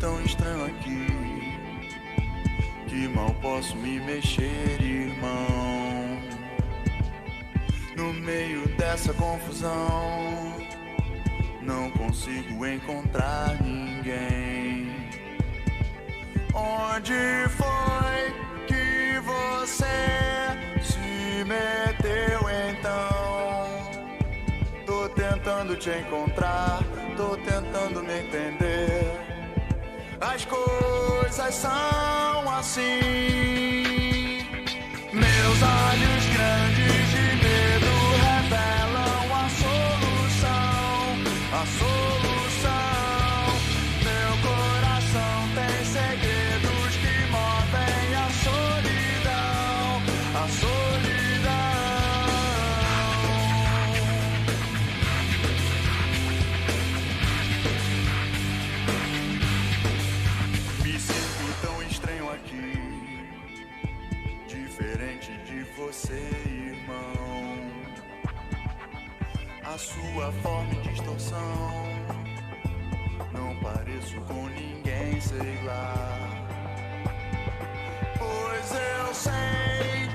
tão estranho aqui que mal posso me mexer, irmão. No meio dessa confusão, não consigo encontrar ninguém. Onde foi que você se meteu então? Tô tentando te encontrar, tô tentando me entender. As coisas são assim. Meus olhos grandes de medo revelam a solução, a solução. Meu coração tem segredos que movem a solidão, a solidão. Me sinto tão estranho aqui, diferente de você, irmão. A sua forma e distorção, não pareço com ninguém, sei lá. Pois eu sei